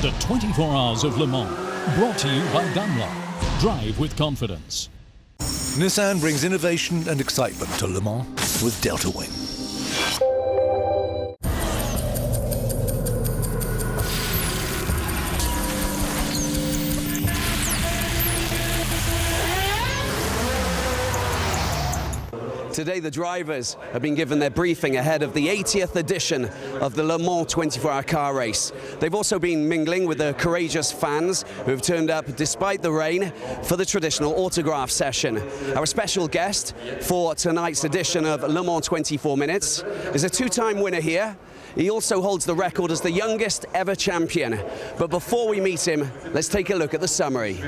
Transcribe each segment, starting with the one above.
The 24 Hours of Le Mans, brought to you by Dunlop. Drive with confidence. Nissan brings innovation and excitement to Le Mans with Delta Wing. Today the drivers have been given their briefing ahead of the 80th edition of the Le Mans 24-hour car race. They've also been mingling with the courageous fans who have turned up despite the rain for the traditional autograph session. Our special guest for tonight's edition of Le Mans 24 Minutes is a two-time winner here. He also holds the record as the youngest ever champion. But before we meet him, let's take a look at the summary.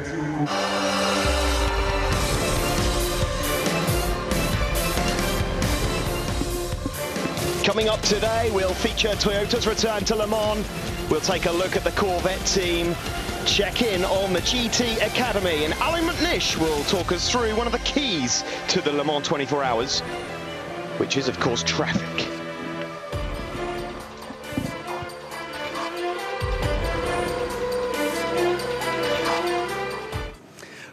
Coming up today, we'll feature Toyota's return to Le Mans. We'll take a look at the Corvette team, check in on the GT Academy, and Alan McNish will talk us through one of the keys to the Le Mans 24 Hours, which is, of course, traffic.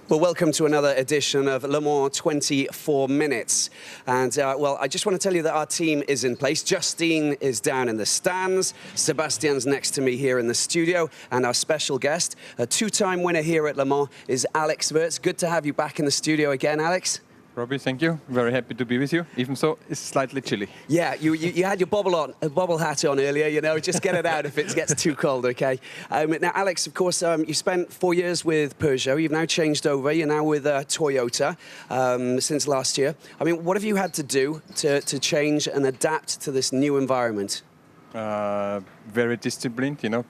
Well, welcome to another edition of Le Mans 24 Minutes. And, well, I just want to tell you that our team is in place. Justine is down in the stands. Sebastian's next to me here in the studio. And our special guest, a two-time winner here at Le Mans, is Alex Wurz. Good to have you back in the studio again, Alex. Robbie, thank you. Very happy to be with you, even so it's slightly chilly. Yeah, you had your bobble hat on earlier, you know, just get it out if it gets too cold, okay? Now, Alex, of course, you spent 4 years with Peugeot. You've now changed over. You're now with Toyota since last year. I mean, what have you had to do to change and adapt to this new environment? Very disciplined, you know.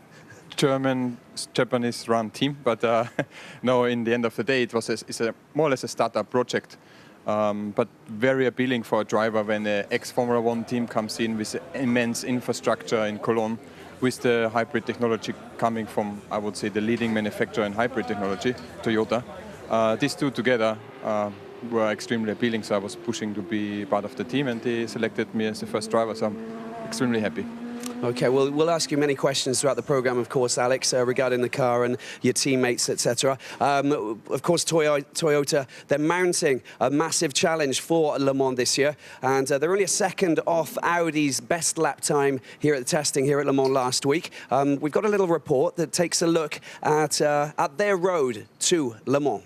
Japanese-run team, but no, in the end of the day, it's more or less a startup project. But very appealing for a driver when an ex-Formula 1 team comes in with immense infrastructure in Cologne, with the hybrid technology coming from, I would say, the leading manufacturer in hybrid technology, Toyota. These two together were extremely appealing, so I was pushing to be part of the team, and they selected me as the first driver, so I'm extremely happy. Okay, well, we'll ask you many questions throughout the program, of course, Alex, regarding the car and your teammates, etc. Of course, Toyota, they're mounting a massive challenge for Le Mans this year, and they're only a second off Audi's best lap time here at the testing here at Le Mans last week. We've got a little report that takes a look at their road to Le Mans.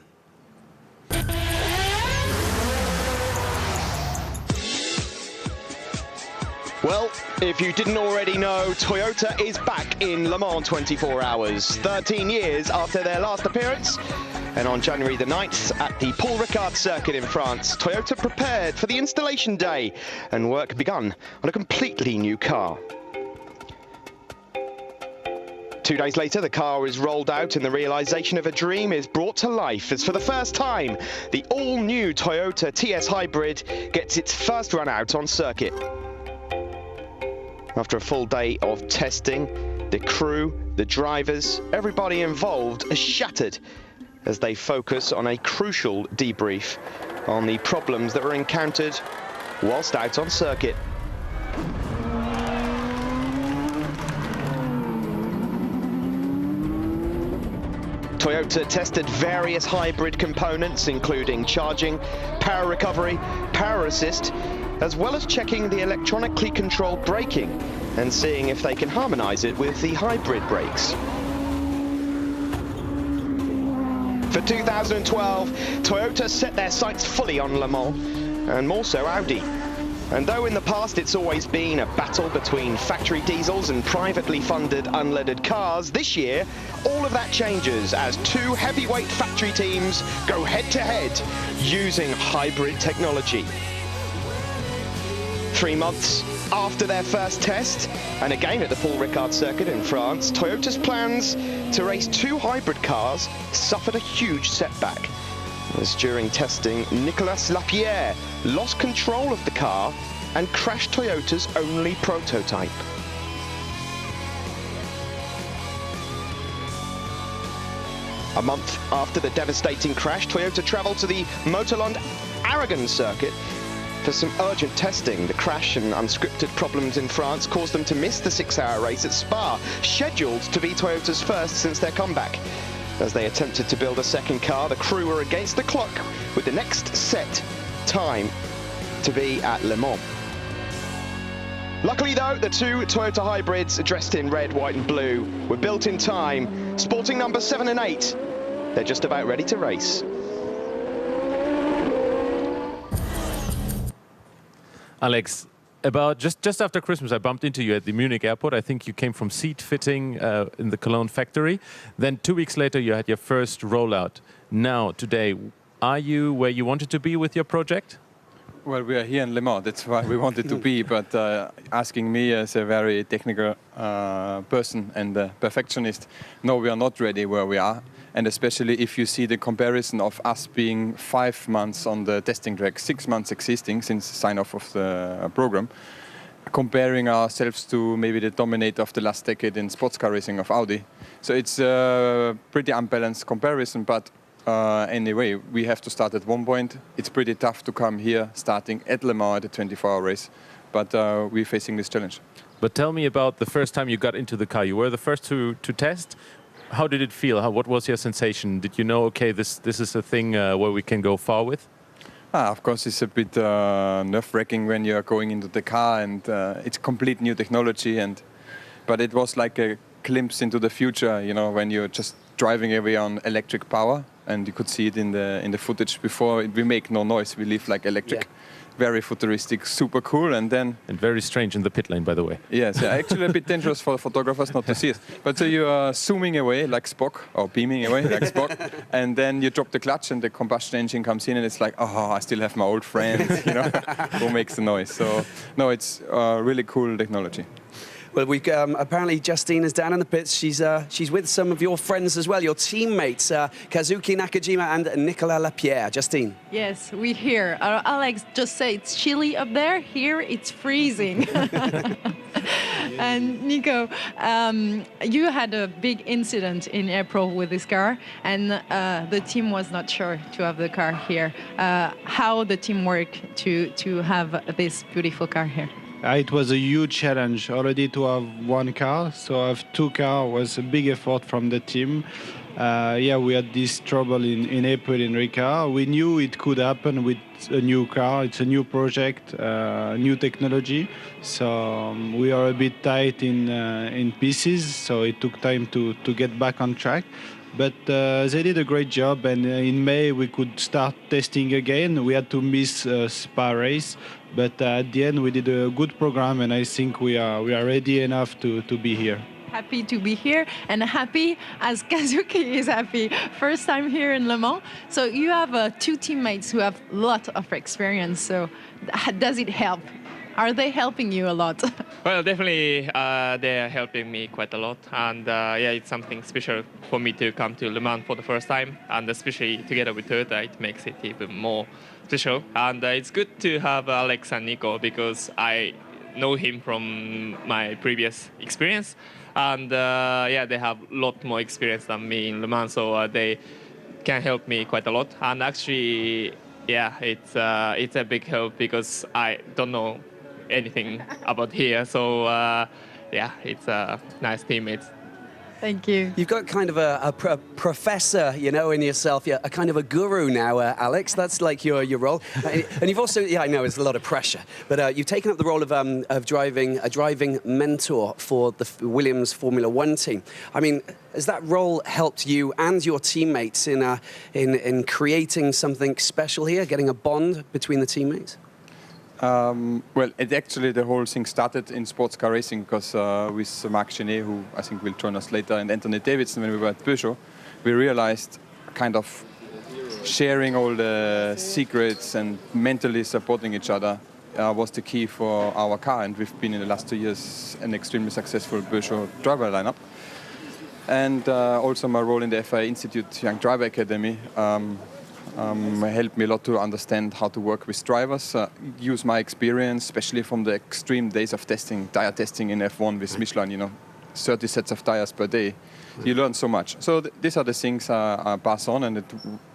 Well, if you didn't already know, Toyota is back in Le Mans 24 Hours, 13 years after their last appearance. And on January the 9th, at the Paul Ricard circuit in France, Toyota prepared for the installation day, and work begun on a completely new car. 2 days later, the car is rolled out and the realization of a dream is brought to life as for the first time, the all-new Toyota TS Hybrid gets its first run out on circuit. After a full day of testing, the crew, the drivers, everybody involved are shattered as they focus on a crucial debrief on the problems that were encountered whilst out on circuit. Toyota tested various hybrid components, including charging, power recovery, power assist, as well as checking the electronically controlled braking and seeing if they can harmonize it with the hybrid brakes. For 2012, Toyota set their sights fully on Le Mans, and more so Audi. And though in the past it's always been a battle between factory diesels and privately funded unleaded cars, this year all of that changes as two heavyweight factory teams go head-to-head using hybrid technology. 3 months after their first test, and again at the Paul Ricard circuit in France, Toyota's plans to race 2 hybrid cars suffered a huge setback, as during testing, Nicolas Lapierre lost control of the car and crashed Toyota's only prototype. A month after the devastating crash, Toyota travelled to the Motorland Aragon circuit for some urgent testing. The crash and unscripted problems in France caused them to miss the 6-hour race at Spa, scheduled to be Toyota's first since their comeback. As they attempted to build a second car, the crew were against the clock with the next set time to be at Le Mans. Luckily though, the two Toyota hybrids dressed in red, white and blue were built in time, sporting numbers 7 and 8. They're just about ready to race. Alex, about just after Christmas, I bumped into you at the Munich airport. I think you came from seat fitting in the Cologne factory. Then 2 weeks later, you had your first rollout. Now, today, are you where you wanted to be with your project? Well, we are here in Le Mans, that's why we wanted to be, but asking me as a very technical person and a perfectionist, no, we are not ready where we are. And especially if you see the comparison of us being 5 months on the testing track, 6 months existing since the sign-off of the program, comparing ourselves to maybe the dominator of the last decade in sports car racing of Audi. So it's a pretty unbalanced comparison, but anyway, we have to start at one point. It's pretty tough to come here starting at Le Mans at a 24-hour race, but we're facing this challenge. But tell me about the first time you got into the car. You were the first to test. How did it feel? What was your sensation? Did you know, okay, this is a thing where we can go far with? Of course, it's a bit nerve-wracking when you're going into the car, and it's complete new technology. But it was like a glimpse into the future, you know, when you're just driving away on electric power, and you could see it in the footage before. We make no noise. We live like electric. Yeah. Very futuristic, super cool, and then... And very strange in the pit lane, by the way. Yes, actually a bit dangerous for photographers not to see it. But so you are zooming away like Spock, or beaming away like Spock, and then you drop the clutch and the combustion engine comes in and it's like, oh, I still have my old friends, you know, who makes the noise. So, no, it's really cool technology. Well, we've apparently Justine is down in the pits. She's with some of your friends as well, your teammates, Kazuki Nakajima and Nicolas Lapierre. Justine. Yes, we're here. Alex just said it's chilly up there. Here it's freezing. And Nico, you had a big incident in April with this car, and the team was not sure to have the car here. How the team worked to have this beautiful car here? It was a huge challenge already to have one car, so have 2 cars was a big effort from the team. Yeah, we had this trouble in April in Ricard. We knew it could happen with a new car. It's a new project, new technology. So we are a bit tight in pieces, so it took time to get back on track. But they did a great job, and in May we could start testing again. We had to miss Spa race, but at the end we did a good program, and I think we are ready enough to be here. Happy to be here, and happy as Kazuki is happy. First time here in Le Mans. So you have 2 teammates who have a lot of experience. So does it help? Are they helping you a lot? Well, definitely they are helping me quite a lot, and yeah, it's something special for me to come to Le Mans for the first time, and especially together with Toyota, it makes it even more special. And it's good to have Alex and Nico because I know him from my previous experience, and yeah, they have a lot more experience than me in Le Mans, so they can help me quite a lot. And actually, yeah, it's a big help because I don't know anything about here, so yeah, it's a nice teammates. Thank you. You've got kind of a professor, you know, in yourself. You're a kind of a guru now, Alex. That's like your role. And you've also, yeah, I know it's a lot of pressure, but you've taken up the role of driving mentor for the Williams Formula One team. I mean, has that role helped you and your teammates in creating something special here, getting a bond between the teammates? Well, actually the whole thing started in sports car racing because with Marc Genet, who I think will join us later, and Anthony Davidson, when we were at Peugeot, we realized kind of sharing all the secrets and mentally supporting each other was the key for our car, and we've been in the last 2 years an extremely successful Peugeot driver lineup. And also my role in the FIA Institute Young Driver Academy helped me a lot to understand how to work with drivers, use my experience, especially from the extreme days of testing, tire testing in F1 with Michelin, you know, 30 sets of tires per day. You learn so much. So these are the things I pass on, and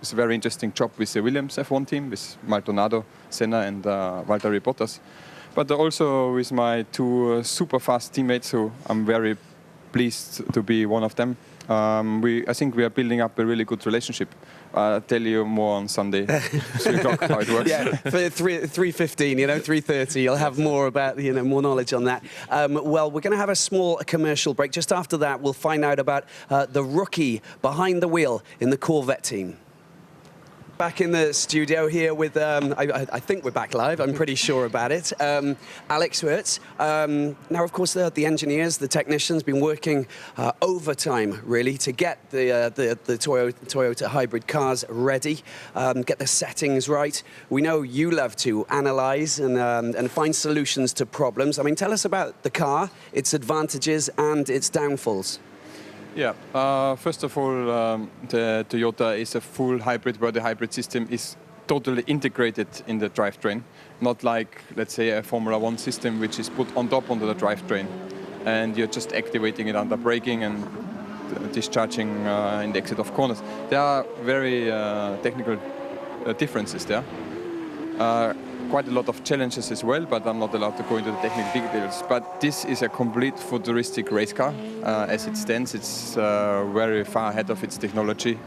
it's a very interesting job with the Williams F1 team, with Maldonado, Senna, and Valtteri Bottas. But also with my two super fast teammates, who I'm very pleased to be one of them. I think we are building up a really good relationship. I'll tell you more on Sunday, 3 o'clock, how it works. Yeah, for 3:15, 3:30, you'll have more about, more knowledge on that. Well, we're going to have a small commercial break. Just after that, we'll find out about the rookie behind the wheel in the Corvette team. Back in the studio here with, I think we're back live, I'm pretty sure about it, Alex Wurz. Now, of course, the engineers, the technicians, been working overtime, really, to get the Toyota hybrid cars ready, get the settings right. We know you love to analyze and find solutions to problems. I mean, tell us about the car, its advantages and its downfalls. Yeah, first of all, the Toyota is a full hybrid, where the hybrid system is totally integrated in the drivetrain, not like, let's say, a Formula One system which is put on top onto the drivetrain, and you're just activating it under braking and discharging in the exit of corners. There are very technical differences there. Quite a lot of challenges as well, but I'm not allowed to go into the technical details. But this is a complete futuristic race car. As it stands, it's very far ahead of its technology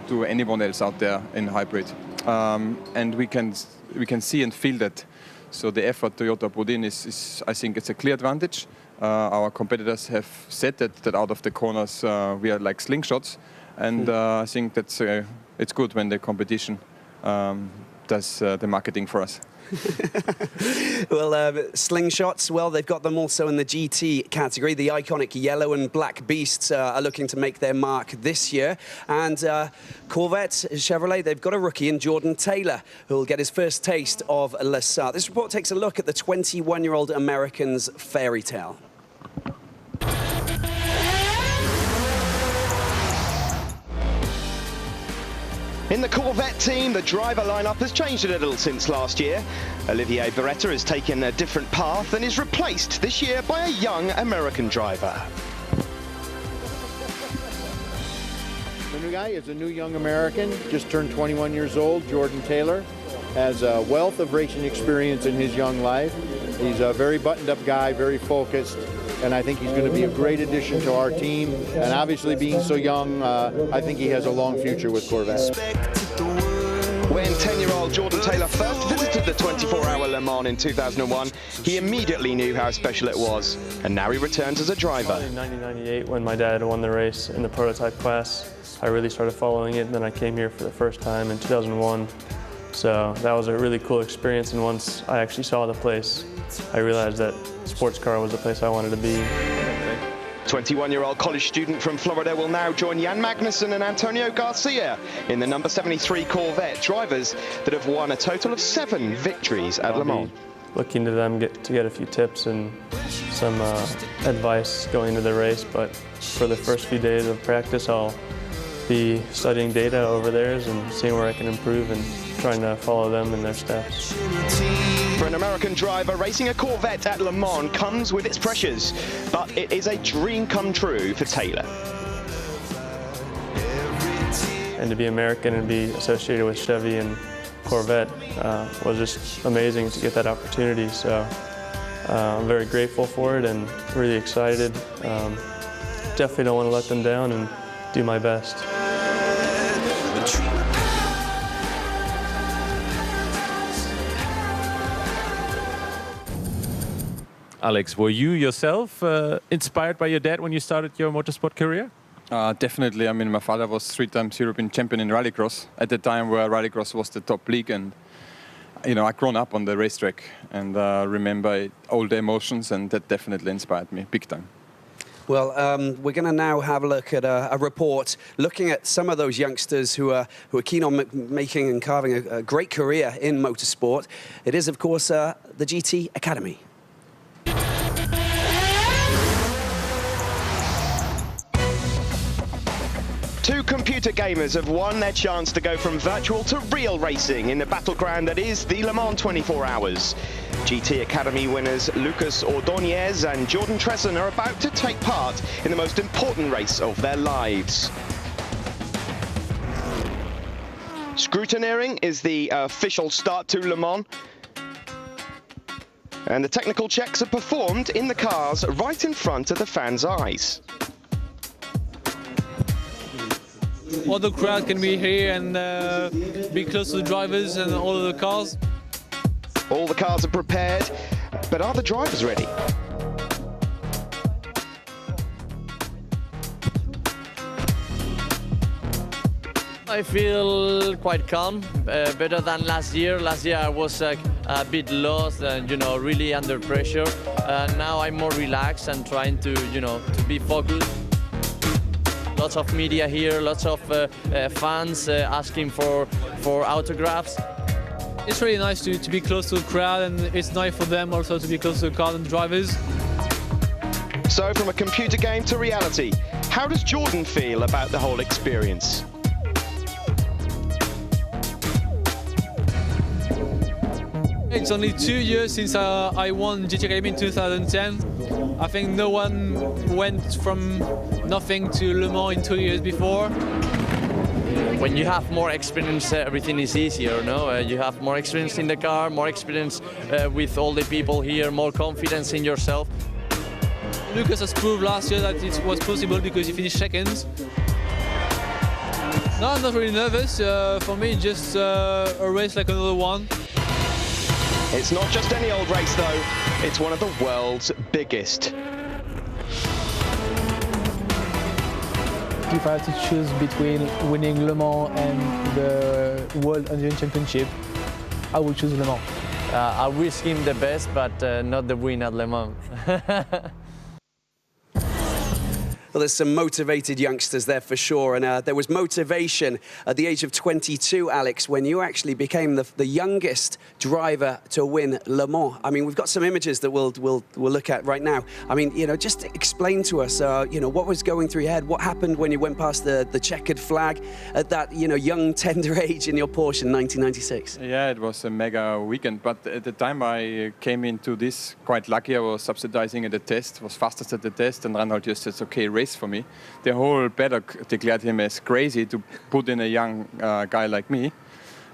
to anyone else out there in hybrid. And we can see and feel that. So the effort Toyota put in is I think it's a clear advantage. Our competitors have said that out of the corners we are like slingshots, and I think that's it's good when the competition does the marketing for us. Well, slingshots, well, they've got them also in the GT category. The iconic yellow and black beasts are looking to make their mark this year. And Corvette, Chevrolet, they've got a rookie in Jordan Taylor, who will get his first taste of Le Sart. This report takes a look at the 21-year-old American's fairy tale. In the Corvette team, the driver lineup has changed a little since last year. Olivier Beretta has taken a different path and is replaced this year by a young American driver. The new guy is a new young American, just turned 21 years old, Jordan Taylor. Has a wealth of racing experience in his young life. He's a very buttoned-up guy, very focused, and I think he's going to be a great addition to our team. And obviously, being so young, I think he has a long future with Corvette. When 10-year-old Jordan Taylor first visited the 24-hour Le Mans in 2001, he immediately knew how special it was, and now he returns as a driver. In 1998, when my dad won the race in the prototype class, I really started following it. Then I came here for the first time in 2001. So that was a really cool experience, and once I actually saw the place, I realized that sports car was the place I wanted to be. 21-year-old college student from Florida will now join Jan Magnussen and Antonio Garcia in the number 73 Corvette, drivers that have won a total of 7 victories at Le Mans. Looking to them to get a few tips and some advice going into the race, but for the first few days of practice, I'll be studying data over theirs and seeing where I can improve and trying to follow them in their steps. For an American driver, racing a Corvette at Le Mans comes with its pressures, but it is a dream come true for Taylor. And to be American and be associated with Chevy and Corvette was just amazing to get that opportunity. So I'm very grateful for it and really excited. Definitely don't want to let them down and do my best. Alex, were you yourself inspired by your dad when you started your motorsport career? Definitely. I mean, my father was 3 times European champion in rallycross at the time where rallycross was the top league, and I'd grown up on the racetrack and remember all the emotions, and that definitely inspired me big time. Well, we're going to now have a look at a report looking at some of those youngsters who are keen on making and carving a great career in motorsport. It is, of course, the GT Academy. Two computer computer gamers have won their chance to go from virtual to real racing in the battleground that is the Le Mans 24 Hours. GT Academy winners Lucas Ordóñez and Jordan Tresson are about to take part in the most important race of their lives. Scrutineering is the official start to Le Mans. And the technical checks are performed in the cars right in front of the fans' eyes. All the crowd can be here and be close to the drivers and all of the cars. All the cars are prepared, but are the drivers ready? I feel quite calm, better than last year. Last year I was a bit lost and, really under pressure. Now I'm more relaxed and trying to, to be focused. Lots of media here, lots of fans asking for autographs. It's really nice to be close to the crowd, and it's nice for them also to be close to the car and drivers. So from a computer game to reality, how does Jordan feel about the whole experience? It's only 2 years since I won GT Academy in 2010. I think no one went from nothing to Le Mans in 2 years before. When you have more experience, everything is easier, no? You have more experience in the car, more experience with all the people here, more confidence in yourself. Lucas has proved last year that it was possible because he finished second. No, I'm not really nervous. For me, just a race like another one. It's not just any old race, though. It's one of the world's biggest. If I had to choose between winning Le Mans and the World Endurance Championship, I would choose Le Mans. I wish him the best, but not the win at Le Mans. Well, there's some motivated youngsters there for sure, and there was motivation at the age of 22, Alex, when you actually became the youngest driver to win Le Mans. I mean, we've got some images that we'll look at right now. I mean, just explain to us, what was going through your head, what happened when you went past the checkered flag at that, young, tender age in your Porsche in 1996. Yeah, it was a mega weekend, but at the time I came into this quite lucky. I was subsidizing at the test, was fastest at the test, and Reinhold just said, okay, race for me. The whole paddock declared him as crazy to put in a young guy like me.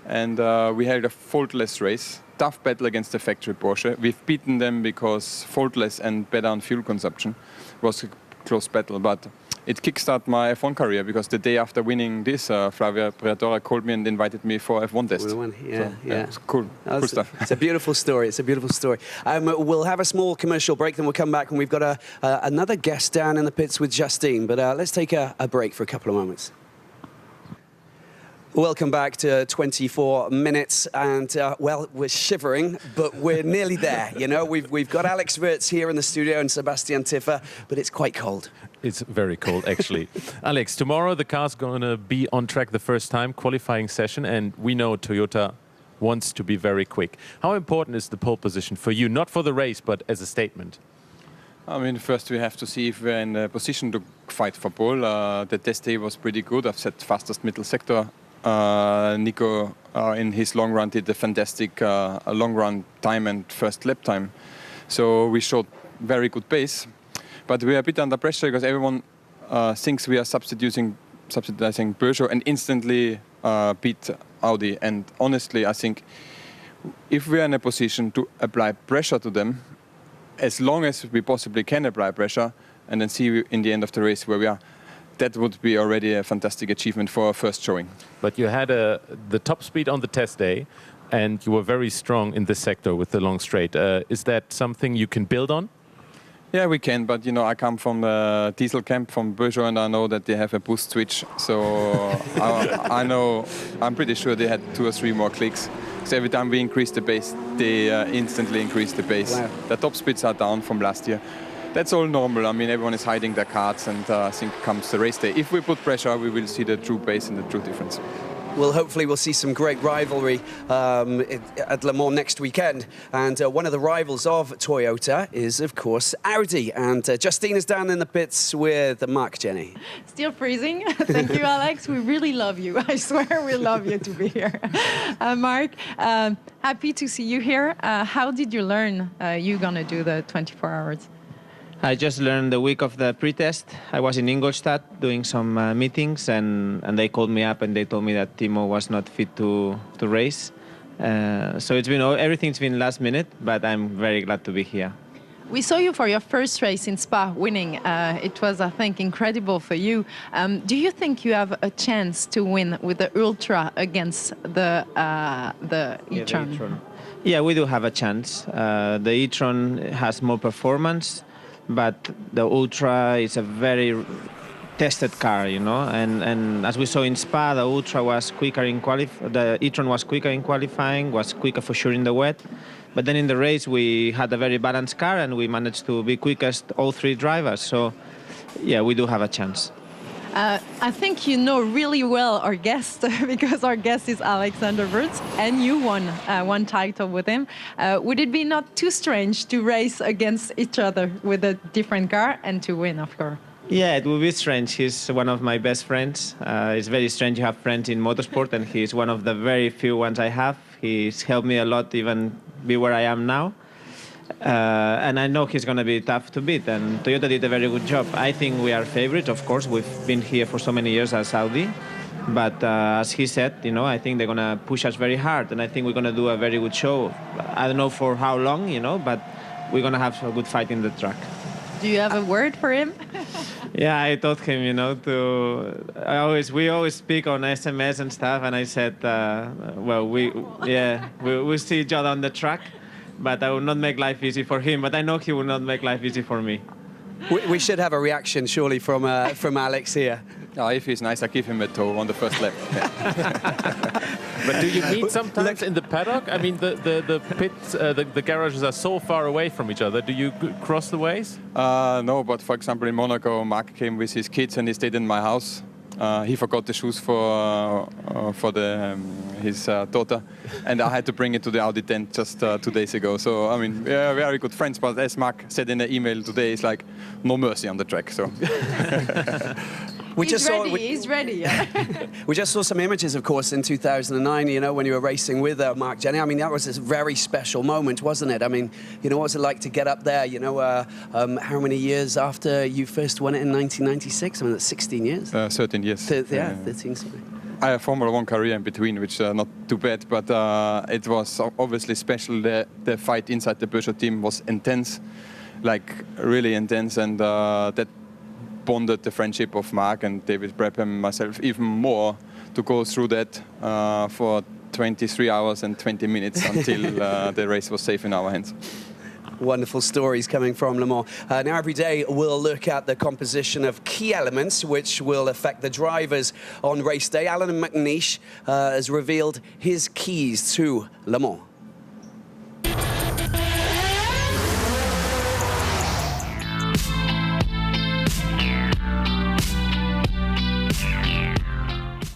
And we had a faultless race, tough battle against the factory Porsche. We've beaten them because faultless and better on fuel consumption was a close battle. But it kickstarted my F1 career because the day after winning this, Flavia Briatore called me and invited me for F1 test. Yeah, yeah. It's cool stuff. It's a beautiful story. It's a beautiful story. We'll have a small commercial break, then we'll come back, and we've got another guest down in the pits with Justine. But let's take a break for a couple of moments. Welcome back to 24 minutes, and well, we're shivering, but we're nearly there. We've got Alex Wurz here in the studio and Sebastian Tiffer, but it's quite cold. It's very cold, actually. Alex, tomorrow the car's going to be on track the first time, qualifying session, and we know Toyota wants to be very quick. How important is the pole position for you, not for the race, but as a statement? I mean, first we have to see if we're in a position to fight for pole. The test day was pretty good. I've set fastest middle sector. Nico, in his long run, did a fantastic long run time and first lap time. So we showed very good pace. But we are a bit under pressure because everyone thinks we are subsidizing Peugeot and instantly beat Audi. And honestly, I think if we are in a position to apply pressure to them, as long as we possibly can apply pressure, and then see in the end of the race where we are, that would be already a fantastic achievement for our first showing. But you had the top speed on the test day, and you were very strong in this sector with the long straight. Is that something you can build on? Yeah, we can, but I come from the diesel camp from Peugeot, and I know that they have a boost switch. So I'm pretty sure they had 2 or 3 more clicks. So every time we increase the pace, they instantly increase the pace. Wow. The top speeds are down from last year. That's all normal. I mean, everyone is hiding their cards, and I think comes the race day. If we put pressure, we will see the true pace and the true difference. Well, hopefully we'll see some great rivalry at Le Mans next weekend. And one of the rivals of Toyota is, of course, Audi. And Justine is down in the pits with Mark Jenny. Still freezing. Thank you, Alex. We really love you. I swear we love you to be here. Mark, happy to see you here. How did you learn you're going to do the 24 hours? I just learned the week of the pre-test. I was in Ingolstadt doing some meetings, and they called me up and they told me that Timo was not fit to race. So everything's been last minute, but I'm very glad to be here. We saw you for your first race in Spa, winning. It was, I think, incredible for you. Do you think you have a chance to win with the Ultra against the e-tron? Yeah, we do have a chance. The e-tron has more performance, but the Ultra is a very tested car, you know. And as we saw in Spa, the Ultra was quicker in the e-tron was quicker in qualifying, was quicker for sure in the wet. But then in the race, we had a very balanced car, and we managed to be quickest all three drivers. So, yeah, we do have a chance. I think you know really well our guest, because our guest is Alexander Wurz, and you won one title with him. Would it be not too strange to race against each other with a different car and to win, of course? Yeah, it would be strange. He's one of my best friends. It's very strange to have friends in motorsport, and he's one of the very few ones I have. He's helped me a lot even be where I am now. And I know he's going to be tough to beat, and Toyota did a very good job. I think we are favorite, of course. We've been here for so many years as Audi. But as he said, you know, I think they're going to push us very hard, and I think we're going to do a very good show. I don't know for how long, you know, but we're going to have a good fight in the track. Do you have a word for him? Yeah, I told him, you know, we always speak on SMS and stuff, and I said, well, we'll see each other on the track. But I will not make life easy for him. But I know he will not make life easy for me. We should have a reaction, surely, from Alex here. Oh, if he's nice, I give him a toe on the first lap. But do you meet sometimes in the paddock? I mean, the pits, the garages are so far away from each other. Do you cross the ways? No, but for example, in Monaco, Mark came with his kids and he stayed in my house. He forgot the shoes for his daughter, and I had to bring it to the Audi tent just 2 days ago. So I mean, we are very good friends. But as Mark said in the email today, it's like no mercy on the track. So. He's ready. Yeah. We just saw some images, of course, in 2009, you know, when you were racing with Mark Jenny. I mean, that was a very special moment, wasn't it? I mean, you know, what was it like to get up there, you know, how many years after you first won it in 1996? I mean, that's 16 years. 13 years. 13, sorry. I have Formula 1 career in between, which not too bad, but it was obviously special. The fight inside the Peugeot team was intense, like really intense, and that bonded the friendship of Mark and David Brabham and myself even more to go through that for 23 hours and 20 minutes until the race was safe in our hands. Wonderful stories coming from Le Mans. Now every day we'll look at the composition of key elements which will affect the drivers on race day. Alan McNeish has revealed his keys to Le Mans.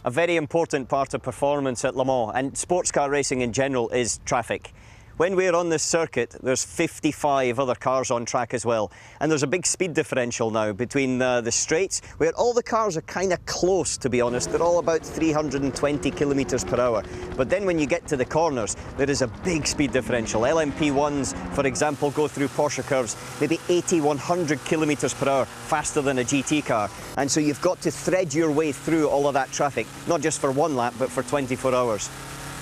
A very important part of performance at Le Mans and sports car racing in general is traffic. When we're on this circuit, there's 55 other cars on track as well. And there's a big speed differential now between the straights, where all the cars are kind of close, to be honest. They're all about 320 kilometers per hour. But then when you get to the corners, there is a big speed differential. LMP1s, for example, go through Porsche curves, maybe 80, 100 kilometers per hour faster than a GT car. And so you've got to thread your way through all of that traffic, not just for one lap, but for 24 hours.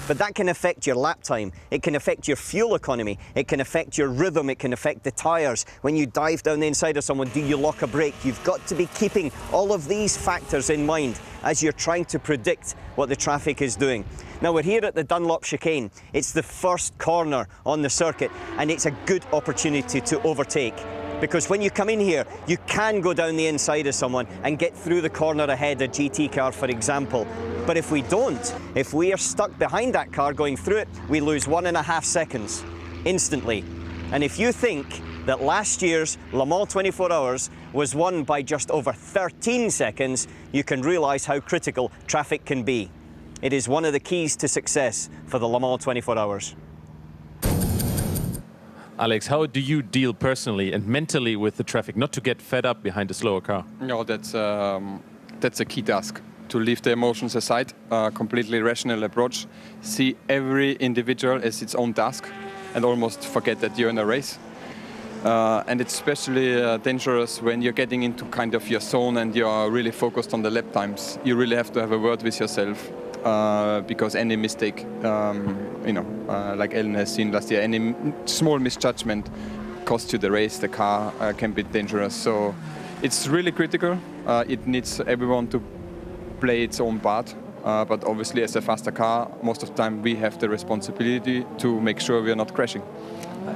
But that can affect your lap time, it can affect your fuel economy, it can affect your rhythm, it can affect the tyres. When you dive down the inside of someone, do you lock a brake? You've got to be keeping all of these factors in mind as you're trying to predict what the traffic is doing. Now we're here at the Dunlop chicane. It's the first corner on the circuit, and it's a good opportunity to overtake. Because when you come in here, you can go down the inside of someone and get through the corner ahead, a GT car, for example. But if we don't, if we are stuck behind that car going through it, we lose 1.5 seconds instantly. And if you think that last year's Le Mans 24 Hours was won by just over 13 seconds, you can realise how critical traffic can be. It is one of the keys to success for the Le Mans 24 Hours. Alex, how do you deal personally and mentally with the traffic, not to get fed up behind a slower car? No, that's a key task. To leave the emotions aside, completely rational approach, see every individual as its own task, and almost forget that you're in a race. And it's especially dangerous when you're getting into kind of your zone and you're really focused on the lap times. You really have to have a word with yourself, because any mistake, like Ellen has seen last year, any small misjudgment costs you the race. The car can be dangerous. So it's really critical. It needs everyone to play its own part. But obviously, as a faster car, most of the time we have the responsibility to make sure we are not crashing.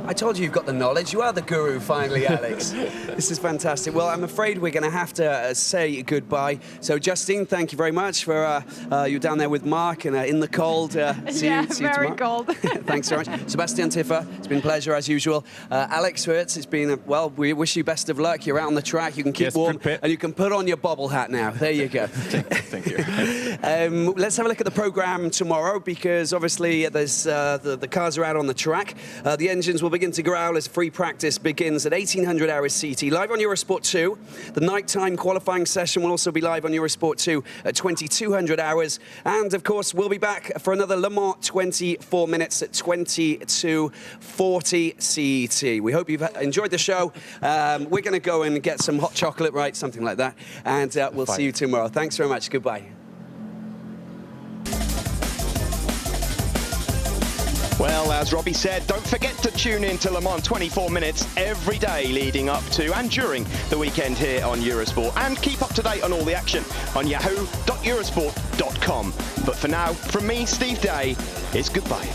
I told you you've got the knowledge. You are the guru, finally, Alex. This is fantastic. Well, I'm afraid we're going to have to say goodbye. So, Justine, thank you very much for you down there with Mark and in the cold. See you very tomorrow. cold. Thanks very much. Sebastian Tiffer, it's been a pleasure as usual. Alex Wurz, it's been, well, we wish you best of luck. You're out on the track. You can keep warm and you can put on your bobble hat now. There you go. Thank you. Let's have a look at the programme tomorrow, because obviously there's the cars are out on the track. The engines will begin to growl as free practice begins at 1800 hours CT, live on Eurosport 2. The nighttime qualifying session will also be live on Eurosport 2 at 2200 hours. And of course, we'll be back for another Le Mans 24 minutes at 22:40 CET. We hope you've enjoyed the show. We're going to go and get some hot chocolate, right? Something like that. And we'll see you tomorrow. Thanks very much. Goodbye. Well, as Robbie said, don't forget to tune in to Le Mans 24 minutes every day leading up to and during the weekend here on Eurosport. And keep up to date on all the action on yahoo.eurosport.com. But for now, from me, Steve Day, it's goodbye.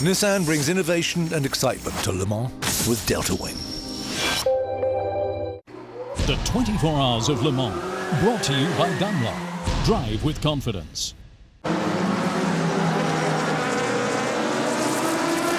Nissan brings innovation and excitement to Le Mans with Delta Wing. The 24 Hours of Le Mans, brought to you by Daimler. Drive with confidence.